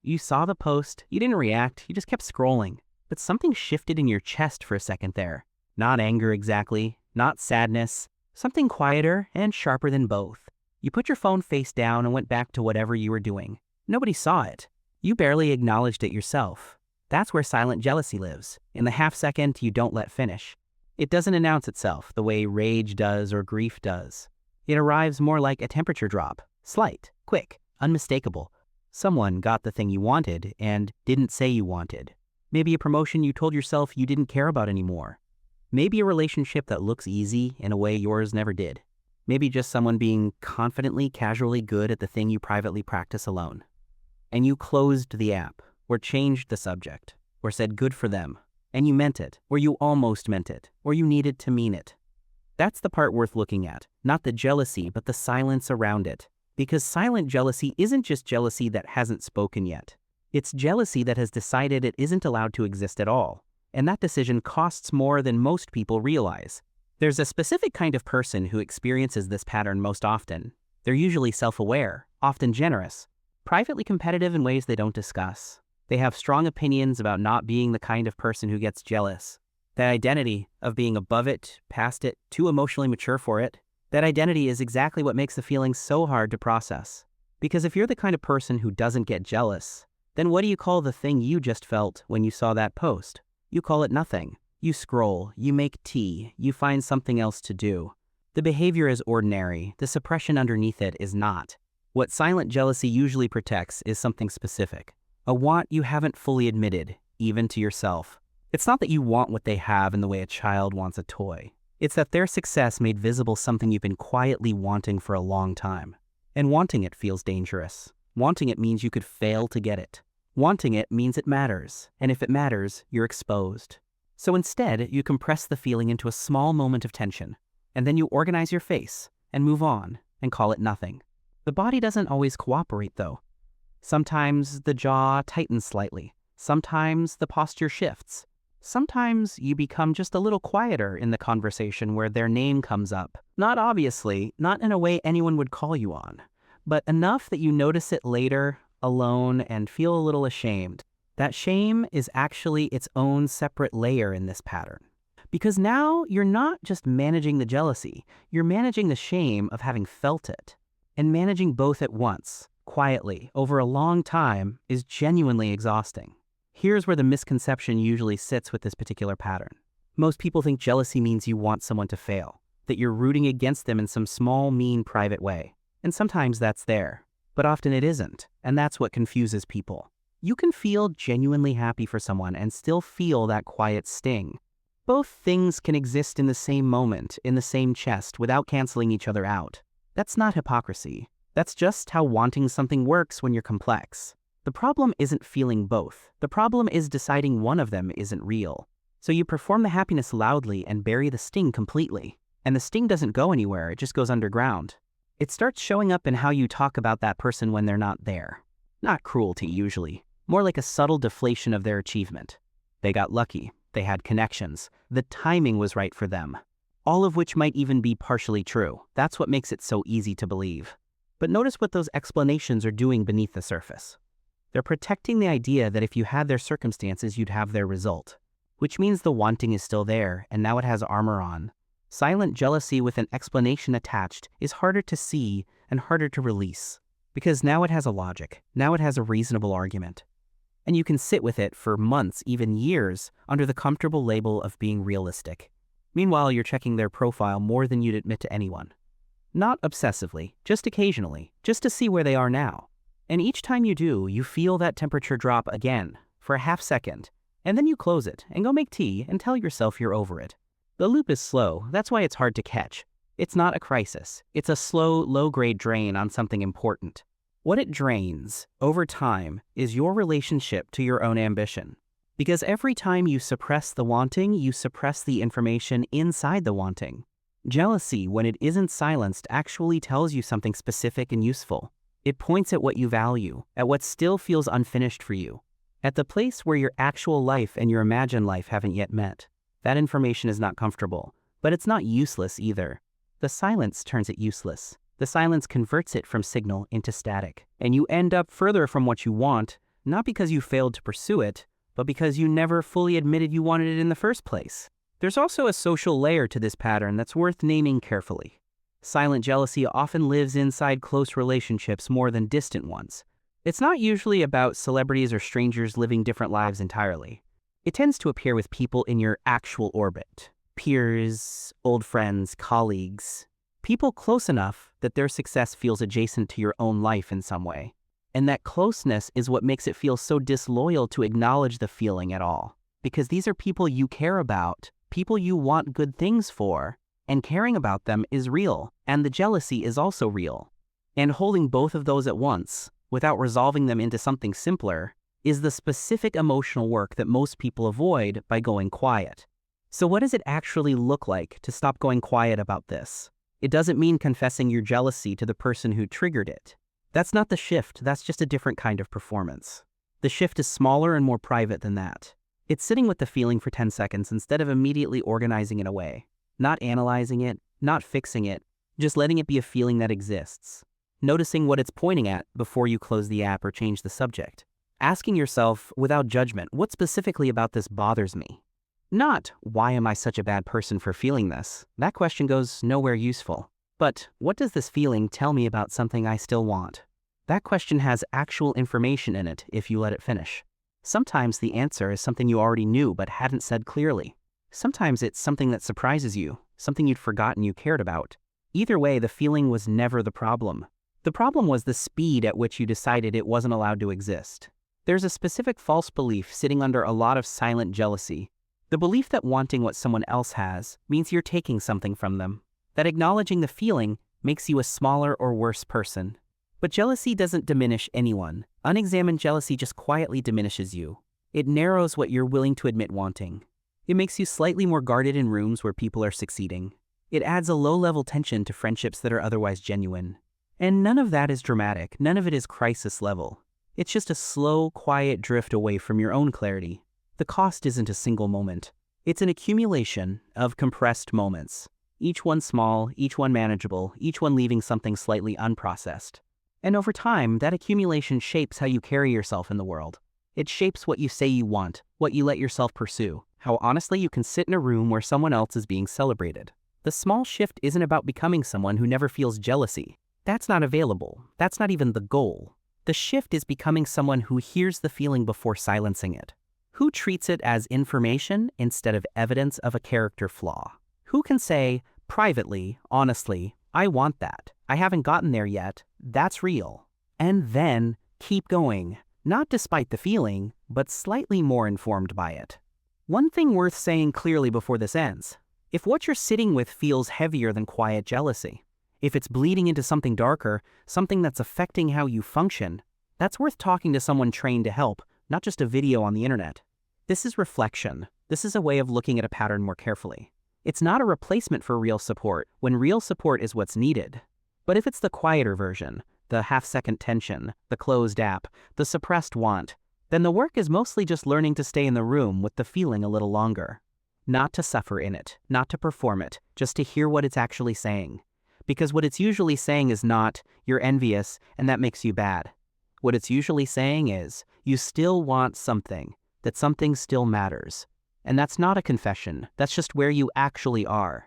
You saw the post, you didn't react, you just kept scrolling. But something shifted in your chest for a second there. Not anger exactly, not sadness, something quieter and sharper than both. You put your phone face down and went back to whatever you were doing. Nobody saw it. You barely acknowledged it yourself. That's where silent jealousy lives, in the half second you don't let finish. It doesn't announce itself the way rage does or grief does. It arrives more like a temperature drop, slight, quick, unmistakable. Someone got the thing you wanted and didn't say you wanted. Maybe a promotion you told yourself you didn't care about anymore. Maybe a relationship that looks easy in a way yours never did. Maybe just someone being confidently, casually good at the thing you privately practice alone. And you closed the app, or changed the subject, or said good for them, and you meant it, or you almost meant it, or you needed to mean it. That's the part worth looking at, not the jealousy, but the silence around it. Because silent jealousy isn't just jealousy that hasn't spoken yet. It's jealousy that has decided it isn't allowed to exist at all. And that decision costs more than most people realize. There's a specific kind of person who experiences this pattern most often. They're usually self-aware, often generous, privately competitive in ways they don't discuss. They have strong opinions about not being the kind of person who gets jealous. That identity of being above it, past it, too emotionally mature for it, that identity is exactly what makes the feeling so hard to process. Because if you're the kind of person who doesn't get jealous, then what do you call the thing you just felt when you saw that post? You call it nothing. You scroll, you make tea, you find something else to do. The behavior is ordinary, the suppression underneath it is not. What silent jealousy usually protects is something specific. A want you haven't fully admitted, even to yourself. It's not that you want what they have in the way a child wants a toy. It's that their success made visible something you've been quietly wanting for a long time. And wanting it feels dangerous. Wanting it means you could fail to get it. Wanting it means it matters, and if it matters, you're exposed. So instead, you compress the feeling into a small moment of tension, and then you organize your face, and move on, and call it nothing. The body doesn't always cooperate, though. Sometimes the jaw tightens slightly. Sometimes the posture shifts. Sometimes you become just a little quieter in the conversation where their name comes up. Not obviously, not in a way anyone would call you on, but enough that you notice it later, alone, and feel a little ashamed. That shame is actually its own separate layer in this pattern. Because now you're not just managing the jealousy, you're managing the shame of having felt it. And managing both at once, quietly, over a long time, is genuinely exhausting. Here's where the misconception usually sits with this particular pattern. Most people think jealousy means you want someone to fail, that you're rooting against them in some small, mean, private way. And sometimes that's there, but often it isn't, and that's what confuses people. You can feel genuinely happy for someone and still feel that quiet sting. Both things can exist in the same moment, in the same chest, without canceling each other out. That's not hypocrisy. That's just how wanting something works when you're complex. The problem isn't feeling both. The problem is deciding one of them isn't real. So you perform the happiness loudly and bury the sting completely. And the sting doesn't go anywhere, it just goes underground. It starts showing up in how you talk about that person when they're not there. Not cruelty, usually. More like a subtle deflation of their achievement. They got lucky. They had connections. The timing was right for them. All of which might even be partially true. That's what makes it so easy to believe. But notice what those explanations are doing beneath the surface. They're protecting the idea that if you had their circumstances, you'd have their result. Which means the wanting is still there, and now it has armor on. Silent jealousy with an explanation attached is harder to see and harder to release. Because now it has a logic. Now it has a reasonable argument. And you can sit with it for months, even years, under the comfortable label of being realistic. Meanwhile, you're checking their profile more than you'd admit to anyone. Not obsessively, just occasionally, just to see where they are now. And each time you do, you feel that temperature drop again, for a half second, and then you close it and go make tea and tell yourself you're over it. The loop is slow, that's why it's hard to catch. It's not a crisis. It's a slow, low-grade drain on something important. What it drains, over time, is your relationship to your own ambition. Because every time you suppress the wanting, you suppress the information inside the wanting. Jealousy, when it isn't silenced, actually tells you something specific and useful. It points at what you value, at what still feels unfinished for you, at the place where your actual life and your imagined life haven't yet met. That information is not comfortable, but it's not useless either. The silence turns it useless. The silence converts it from signal into static, and you end up further from what you want, Not because you failed to pursue it, but because you never fully admitted you wanted it in the first place. There's also a social layer to this pattern that's worth naming carefully. Silent jealousy often lives inside close relationships more than distant ones. It's not usually about celebrities or strangers living different lives entirely. It tends to appear with people in your actual orbit. Peers, old friends, colleagues. People close enough that their success feels adjacent to your own life in some way. And that closeness is what makes it feel so disloyal to acknowledge the feeling at all. Because these are people you care about, people you want good things for, and caring about them is real, and the jealousy is also real. And holding both of those at once, without resolving them into something simpler, is the specific emotional work that most people avoid by going quiet. So what does it actually look like to stop going quiet about this? It doesn't mean confessing your jealousy to the person who triggered it. That's not the shift, that's just a different kind of performance. The shift is smaller and more private than that. It's sitting with the feeling for 10 seconds instead of immediately organizing it away. Not analyzing it, not fixing it, just letting it be a feeling that exists. Noticing what it's pointing at before you close the app or change the subject. Asking yourself, without judgment, what specifically about this bothers me? Not, why am I such a bad person for feeling this? That question goes nowhere useful. But, what does this feeling tell me about something I still want? That question has actual information in it if you let it finish. Sometimes the answer is something you already knew but hadn't said clearly. Sometimes it's something that surprises you, something you'd forgotten you cared about. Either way, the feeling was never the problem. The problem was the speed at which you decided it wasn't allowed to exist. There's a specific false belief sitting under a lot of silent jealousy. The belief that wanting what someone else has means you're taking something from them. That acknowledging the feeling makes you a smaller or worse person. But jealousy doesn't diminish anyone. Unexamined jealousy just quietly diminishes you. It narrows what you're willing to admit wanting. It makes you slightly more guarded in rooms where people are succeeding. It adds a low-level tension to friendships that are otherwise genuine. And none of that is dramatic. None of it is crisis level. It's just a slow, quiet drift away from your own clarity. The cost isn't a single moment. It's an accumulation of compressed moments. Each one small, each one manageable, each one leaving something slightly unprocessed. And over time, that accumulation shapes how you carry yourself in the world. It shapes what you say you want, what you let yourself pursue, how honestly you can sit in a room where someone else is being celebrated. The small shift isn't about becoming someone who never feels jealousy. That's not available. That's not even the goal. The shift is becoming someone who hears the feeling before silencing it. Who treats it as information instead of evidence of a character flaw. Who can say, privately, honestly, I want that. I haven't gotten there yet. That's real. And then keep going. Not despite the feeling, but slightly more informed by it. One thing worth saying clearly before this ends. If what you're sitting with feels heavier than quiet jealousy, if it's bleeding into something darker, something that's affecting how you function, that's worth talking to someone trained to help, not just a video on the internet. This is reflection. This is a way of looking at a pattern more carefully. It's not a replacement for real support, when real support is what's needed. But if it's the quieter version, the half-second tension, the closed app, the suppressed want, then the work is mostly just learning to stay in the room with the feeling a little longer. Not to suffer in it, not to perform it, just to hear what it's actually saying. Because what it's usually saying is not, you're envious and that makes you bad. What it's usually saying is, you still want something, that something still matters. And that's not a confession, that's just where you actually are.